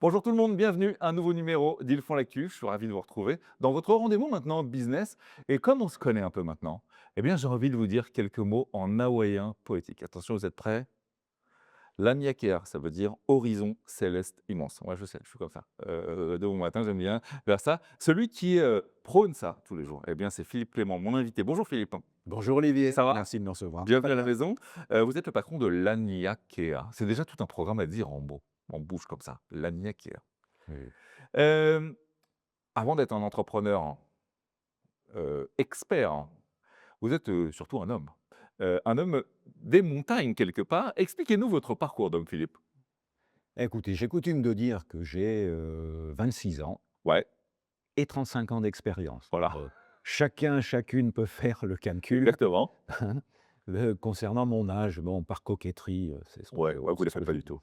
Bonjour tout le monde, bienvenue à un nouveau numéro d'Ils font l'actu. Je suis ravi de vous retrouver dans votre rendez-vous maintenant business. Et comme on se connaît un peu maintenant, eh bien j'ai envie de vous dire quelques mots en hawaïen poétique. Attention, vous êtes prêts? Laniakea, ça veut dire horizon céleste immense. Moi je sais, je suis comme ça. De bon matin, j'aime bien faire ça. Celui qui prône ça tous les jours, eh bien c'est Philippe Clément, mon invité. Bonjour Philippe. Bonjour Olivier, Ça va? merci de me recevoir. Bienvenue Très à la bien. maison. Vous êtes le patron de Laniakea. C'est déjà tout un programme à dire en mots, en bouche comme ça. Laniakea. Oui. Hem, Avant d'être un entrepreneur, expert, vous êtes, surtout un homme des montagnes quelque part. Expliquez-nous votre parcours d'homme, Philippe. Écoutez, j'ai coutume de dire que j'ai 26 ans Ouais, et 35 ans d'expérience. voilà, Chacune peut faire le calcul exactement. hein, concernant mon âge. Bon, par coquetterie, c'est Ouais, ouais, vous ne c'est les ce faites que pas je du dis. tout.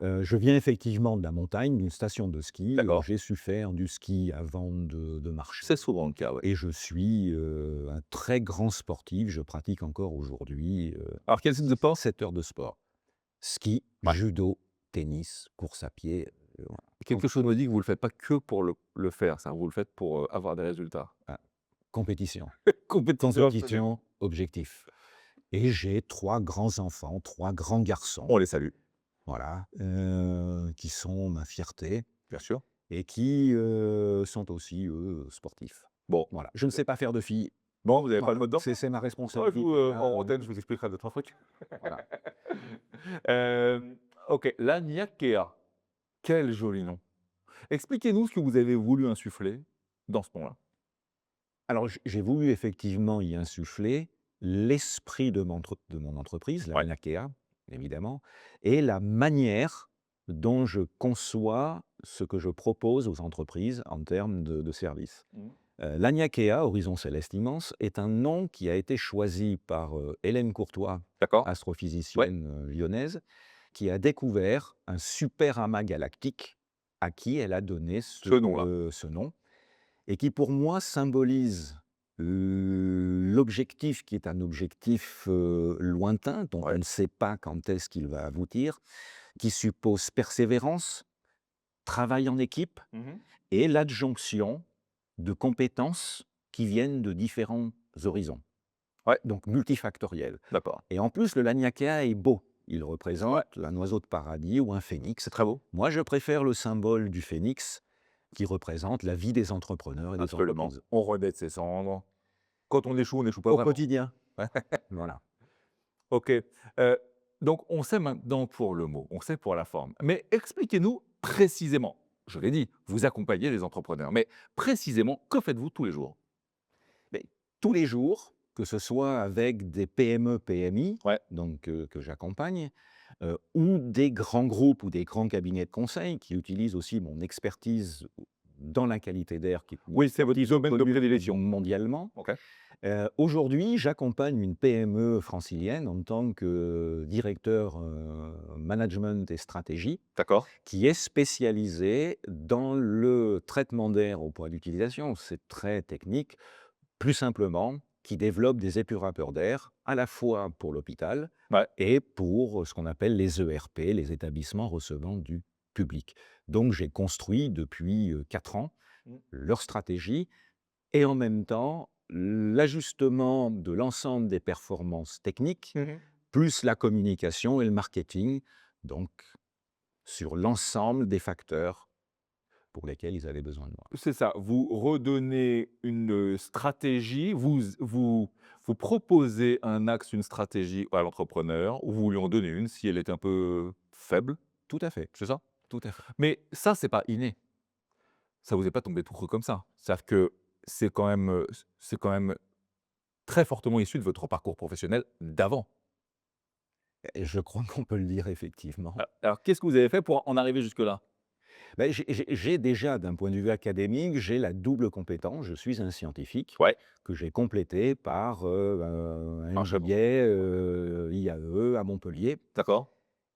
Je viens effectivement de la montagne, d'une station de ski. D'accord. J'ai su faire du ski avant de marcher. C'est souvent le cas, ouais. Et je suis un très grand sportif. Je pratique encore aujourd'hui Alors quel type de sport? 7 heures de sport. Ski, Ouais. judo, tennis, course à pied, voilà. Quelque chose me dit que vous ne le faites pas que pour le faire ça, vous le faites pour, avoir des résultats. Ah, compétition. Compétition absolue. Compétition, objectif. Et j'ai 3 grands enfants, 3 grands garçons, On les salue, voilà, qui sont ma fierté bien sûr. et qui, sont aussi, eux, sportifs. Bon, Voilà. Je ne sais pas faire de filles. bon, vous n'avez pas le Voilà, mode d'emploi? c'est ma Oh, responsabilité, en hein, antenne, je vous expliquerai 2-3 trucs. voilà. OK, l'Agnaquea, quel joli nom. Expliquez-nous ce que vous avez voulu insuffler dans ce nom-là. Alors j'ai voulu effectivement y insuffler l'esprit de mon entreprise, la Ouais. Nakea, évidemment, et la manière dont je conçois ce que je propose aux entreprises en termes de services. Mmh. L'Agnakea, Horizon Céleste Immense, est un nom qui a été choisi par, Hélène Courtois, D'accord. Ouais. astrophysicienne, lyonnaise, qui a découvert un super amas galactique à qui elle a donné Ce nom-là. ce nom et qui pour moi symbolise l'objectif qui est un objectif, lointain dont on Ouais. ne sait pas quand est-ce qu'il va aboutir, qui suppose persévérance, travail en équipe Mmh. et l'adjonction de compétences qui viennent de différents horizons, Ouais, donc multifactoriel. d'accord. Et en plus le Laniakea est beau. Il Ouais, représente un oiseau de paradis ou un c'est phénix. très beau. Moi, je préfère le symbole du phénix qui représente la vie des entrepreneurs et des Absolument. entreprises. On renaît de ses cendres. Quand on n'échoue pas Au vraiment. quotidien, Ouais. voilà. OK. Donc on sait maintenant pour le mot, on sait pour la forme. Mais expliquez-nous précisément, je l'ai dit, vous accompagnez les entrepreneurs, mais précisément, que faites-vous tous les jours? Mais tous les jours, que ce soit avec des PME, PMI, Ouais. donc que j'accompagne, ou des grands groupes ou des grands cabinets de conseil qui utilisent aussi mon expertise dans la qualité d'air qui est une Oui, c'est votre expertise domaine de connue prédilection. mondialement. OK. Aujourd'hui, j'accompagne une PME francilienne en tant que directeur, management et stratégie, D'accord. qui est spécialisée dans le traitement d'air au point d'utilisation. C'est très technique. Plus simplement, qui développe des épurateurs d'air à la fois pour l'hôpital Ouais. et pour ce qu'on appelle les ERP, les établissements recevant du public. Donc j'ai construit depuis 4 ans Mmh. leur stratégie et en même temps l'ajustement de l'ensemble des performances techniques, Mmh. plus la communication et le marketing, donc sur l'ensemble des facteurs pour lesquels ils avaient besoin de moi. C'est ça, vous redonnez une, stratégie, vous proposez un axe, une stratégie à l'entrepreneur, ou vous lui en donnez une si elle est un peu faible, Tout à fait, c'est ça? tout à fait. Mais ça, c'est pas inné. Ça vous est pas tombé tout creux comme ça. C'est-à-dire que c'est quand même très fortement issu de votre parcours professionnel d'avant. Et je crois qu'on peut le dire effectivement. Alors qu'est-ce que vous avez fait pour en arriver jusque-là? Beh, j'ai déjà, d'un point de vue académique, j'ai la double compétence. Je suis un scientifique Ouais, que j'ai complété par, un un chef MBA, IAE à Montpellier d'accord,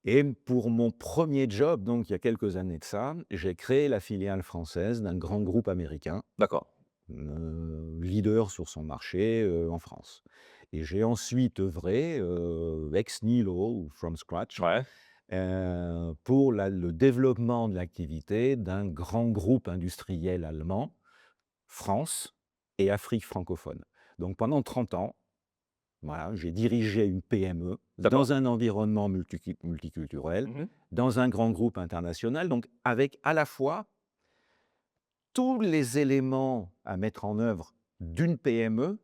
et pour mon premier job, donc il y a quelques années de ça, j'ai créé la filiale française d'un grand groupe américain, d'accord. leader sur son marché, en France et j'ai ensuite œuvré, ex nihilo ou from scratch, Ouais, pour le développement de l'activité d'un grand groupe industriel allemand, France et Afrique francophone. Donc pendant 30 ans, voilà, j'ai dirigé une PME D'accord. dans un environnement multiculturel, Mmh. dans un grand groupe international, donc avec à la fois tous les éléments à mettre en œuvre d'une PME,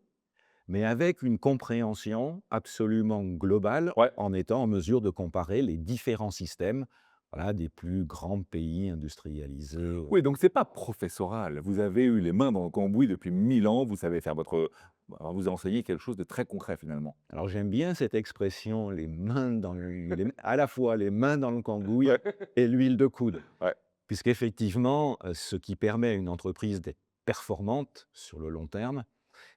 mais avec une compréhension absolument globale, Ouais. en étant en mesure de comparer les différents systèmes, voilà, des plus grands pays industrialisés. Oui, donc c'est pas professoral. Vous avez eu les mains dans le cambouis depuis 1000 ans, vous savez faire votre bah, vous enseignez quelque chose de très concret finalement. Alors j'aime bien cette expression, les mains dans à la fois les mains dans le cambouis Ouais. et l'huile de coude. Ouais. Puisqu'effectivement, ce qui permet à une entreprise d'être performante sur le long terme,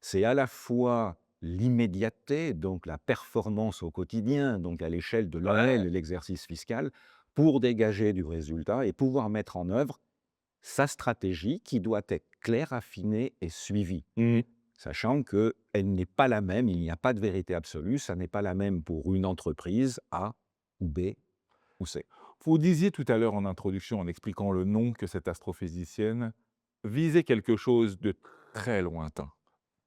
c'est à la fois l'immédiateté, donc la performance au quotidien, donc à l'échelle de l'année, Ouais. l'exercice fiscal, pour dégager du résultat et pouvoir mettre en œuvre sa stratégie qui doit être claire, affinée et suivie. Mmh. Sachant qu'elle n'est pas la même, il n'y a pas de vérité absolue, ça n'est pas la même pour une entreprise A ou B ou C. Vous disiez tout à l'heure en introduction, en expliquant le nom, que cette astrophysicienne visait quelque chose de très lointain,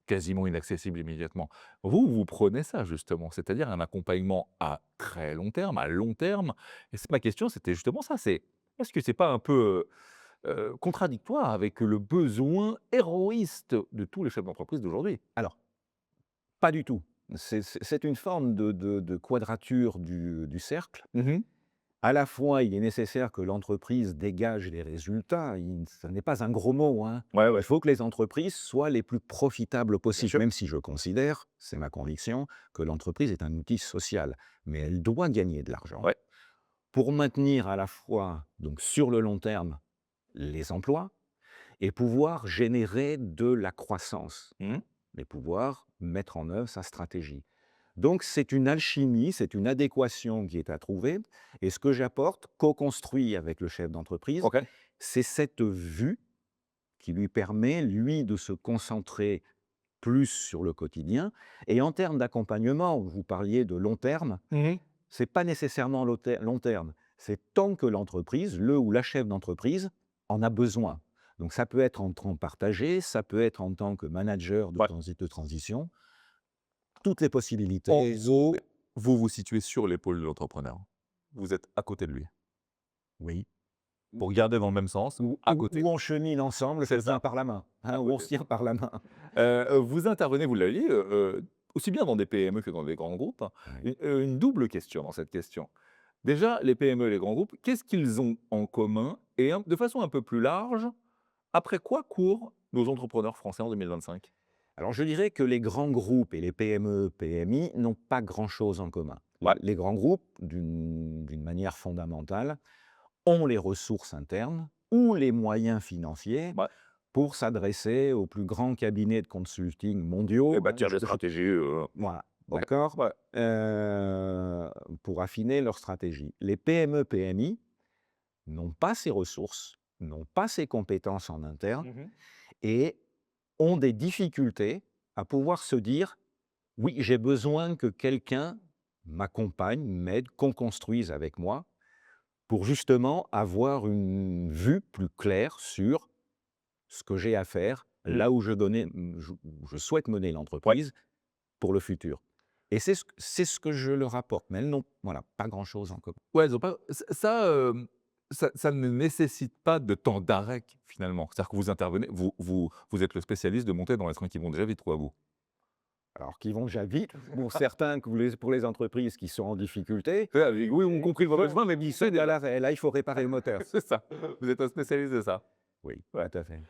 quasiment inaccessible immédiatement. Vous, vous prenez ça justement, c'est-à-dire un accompagnement à très long terme, à long terme. Et c'est ma question, c'était justement ça, c'est est-ce que c'est pas un peu, contradictoire avec le besoin héroïste de tous les chefs d'entreprise d'aujourd'hui? Alors, pas du tout. C'est une forme de quadrature du cercle. Mmh. À la fois, il est nécessaire que l'entreprise dégage des résultats, ça n'est pas un gros mot, hein. Ouais, Il ouais, faut que les entreprises soient les plus profitables bien possibles, sûr. même si je considère, c'est ma conviction, que l'entreprise est un outil social. Mais elle doit gagner de l'argent Ouais. pour maintenir à la fois, donc sur le long terme, les emplois et pouvoir générer de la croissance Mmh. et pouvoir mettre en œuvre sa stratégie. Donc c'est une alchimie, c'est une adéquation qui est à trouver et ce que j'apporte, co-construit avec le chef d'entreprise, OK. c'est cette vue qui lui permet, lui, de se concentrer plus sur le quotidien et en termes d'accompagnement, vous parliez de long terme, Mmh. c'est pas nécessairement long terme, c'est tant que l'entreprise, le ou la chef d'entreprise en a besoin. Donc ça peut être en temps partagé, ça peut être en tant que manager Ouais. de transition, toutes les En possibilités. gros, vous vous situez sur l'épaule de l'entrepreneur. Vous êtes à côté de lui. Oui. Vous regardez dans le même sens, Ou à ou côté. ou on chemine ensemble, je C'est le tiens ça, par la main, à hein, ou on côté. se tient par la main. Vous intervenez, vous l'avez dit, aussi bien dans des PME que dans des grands groupes. Oui. Une double question dans cette question. Déjà, les PME et les grands groupes, qu'est-ce qu'ils ont en commun? Et de façon un peu plus large, après quoi courent nos entrepreneurs français en 2025? Alors je dirais que les grands groupes et les PME, PMI n'ont pas grand-chose en commun. Ouais, Les grands groupes, d'une manière fondamentale, ont les ressources internes ou les moyens financiers ouais, pour s'adresser aux plus grands cabinets de consulting et mondiaux, hein, bâtir des stratégies, voilà, OK. d'accord? Ouais. Pour affiner leur stratégie. Les PME, PMI n'ont pas ces ressources, n'ont pas ces compétences en interne Mmh. et ont des difficultés à pouvoir se dire: «Oui, j'ai besoin que quelqu'un m'accompagne, m'aide, qu'on construise avec moi», pour justement avoir une vue plus claire sur ce que j'ai à faire, Mmh. là où je souhaite mener Ouais. l'entreprise pour le futur. Et c'est ce que je leur apporte, mais elles n'ont, voilà, pas grand-chose en commun. Ouais, ils ont pas ça ne nécessite pas de temps d'arrêt finalement. C'est-à-dire que vous intervenez, vous êtes le spécialiste de monter dans les trains qui vont déjà vite, quoi, vous? Alors qui vont déjà vite, pour certains, pour les entreprises qui sont en difficulté, C'est ça, oui, on compris le besoin, mais ils vous sont savez à déjà. l'arrêt. Là, il faut réparer le moteur. C'est ça. Vous êtes un spécialiste de ça. Oui, Ouais. tout à fait.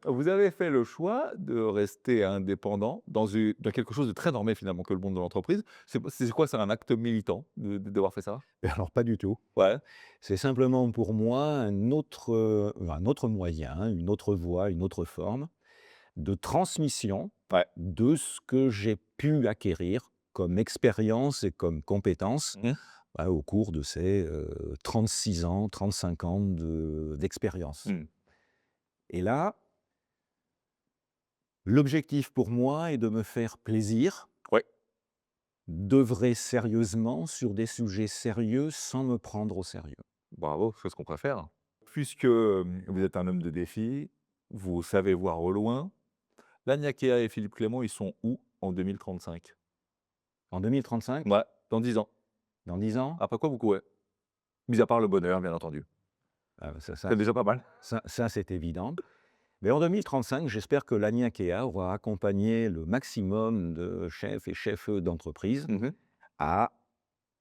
Vous avez fait le choix de rester indépendant dans quelque chose de très normé finalement que le monde de l'entreprise. C'est quoi? C'est un acte militant de d'avoir fait ça? Et alors pas du tout. Ouais. C'est simplement pour moi un autre moyen, une autre voie, une autre forme de transmission Ouais. de ce que j'ai pu acquérir comme expérience et comme compétences, Mmh. bah, au cours de ces, 36 ans, 35 ans d'expérience. Mmh. Et là, l'objectif pour moi est de me faire plaisir Ouais. d'œuvrer sérieusement sur des sujets sérieux sans me prendre au sérieux. Bravo, c'est ce qu'on préfère. Puisque, vous êtes un homme de défi, vous savez voir au loin, Lania Kea et Philippe Clément, ils sont où en 2035? En 2035, Ouais, dans 10 ans. dans 10 ans, Après quoi vous courez? Mis à part le bonheur, bien entendu. ça C'est déjà pas mal. c'est évident. Mais en 2035, j'espère que l'Agna Kea aura accompagné le maximum de chefs et chefs d'entreprise Mmh. à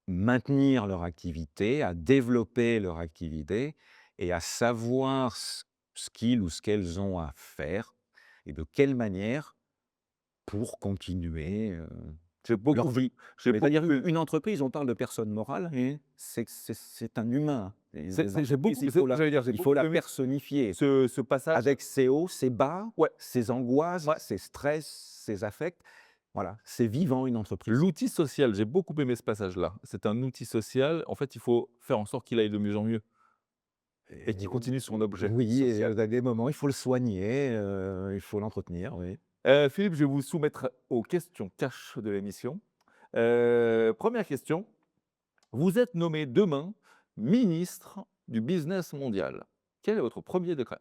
maintenir leur activité, à développer leur activité et à savoir ce qu'ils ou ce qu'elles ont à faire et de quelle manière pour continuer, J'ai leur beaucoup vu vie. j'ai beaucoup C'est-à-dire vu une entreprise, on parle de personne morale, c'est un humain. Et les j'ai entreprises, beaucoup c'est j'allais dire, j'ai il faut beaucoup la aimé personnifier ce passage. avec ses hauts, ses bas, Ouais, ses angoisses, ouais. ses stress, ses affects. Voilà, c'est vivant une entreprise. L'outil social, j'ai beaucoup aimé ce passage-là. C'est un outil social, en fait, il faut faire en sorte qu'il aille de mieux en mieux et qu'il continue son objet Oui, et social. à des moments, il faut le soigner, il faut l'entretenir, oui. Philippe, je vais vous soumettre aux questions cash de l'émission. 1re question, vous êtes nommé demain ministre du business mondial. Quel est votre 1er décret?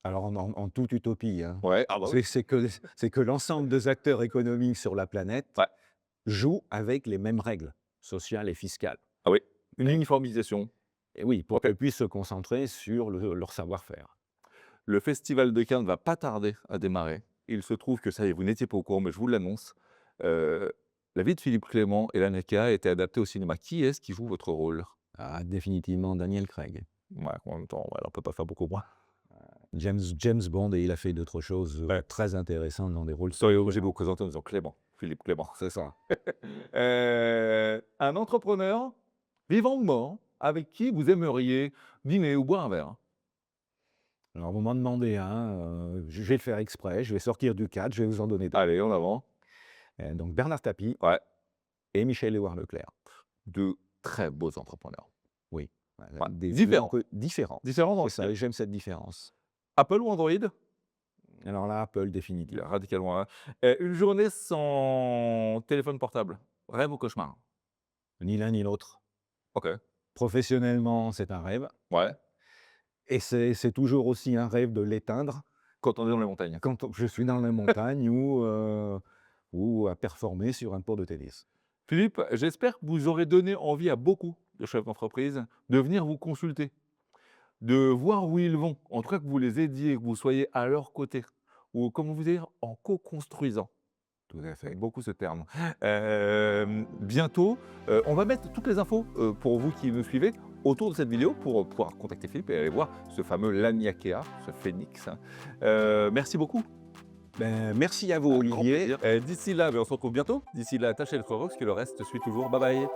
Alors en toute utopie, hein. Ouais, ah bah oui. C'est que l'ensemble des acteurs économiques sur la planète Ouais. jouent avec les mêmes règles sociales et fiscales. Ah oui, une uniformisation. Et oui, pour OK. qu'elles puissent se concentrer sur leur savoir-faire. Le festival de Cannes ne va pas tarder à démarrer. Il se trouve que ça y est, vous n'étiez pas au courant, mais je vous l'annonce, heu, la vie de Philippe Clément et l'Anna Kea a été adaptée au cinéma. Qui est-ce qui joue votre rôle? Ah, définitivement Daniel Craig. Ouais, en même temps, voilà, on peut pas faire beaucoup moins. James Bond, et il a fait d'autres choses, Ouais. très intéressantes dans des rôles Vous seriez obligé de différents. vous présenter en disant Clément, Philippe Clément. C'est ça. Un entrepreneur, vivant ou mort, avec qui vous aimeriez dîner ou boire un verre? Alors vous m'en demandez un, je vais le faire exprès, je vais sortir du cadre, je vais vous en donner 2. Allez, en avant. Donc Bernard Tapie Ouais, et Michel-Édouard Leclerc. 2 très beaux entrepreneurs. Oui, voilà, Ouais, des différents. différents. Différents dans C'est le ça, style. et j'aime cette différence. Apple ou Android? Alors là, Apple, Il est définitivement. radicalement, hein. Une journée sans téléphone portable, rêve ou cauchemar? Ni l'un ni l'autre. OK, Professionnellement, c'est un rêve ouais, et c'est toujours aussi un rêve de l'éteindre quand on est dans les montagnes. quand je suis dans les montagnes ou à performer sur un court de tennis. Philippe, j'espère que vous aurez donné envie à beaucoup de chefs d'entreprise de venir vous consulter, de voir où ils vont, en tout cas que vous les aidiez, que vous soyez à leur côté ou comment vous dire? En co-construisant. Tout à fait. J'aime beaucoup ce terme. Bientôt, on va mettre toutes les infos, pour vous qui nous suivez autour de cette vidéo pour, pouvoir contacter Philippe et aller voir ce fameux Lania Kea, ce phénix, hein. Merci beaucoup. Ben, merci à vous, Grand Olivier. plaisir. D'ici là, on se retrouve bientôt. D'ici là, attachez le parce que le reste suit toujours. Bye bye.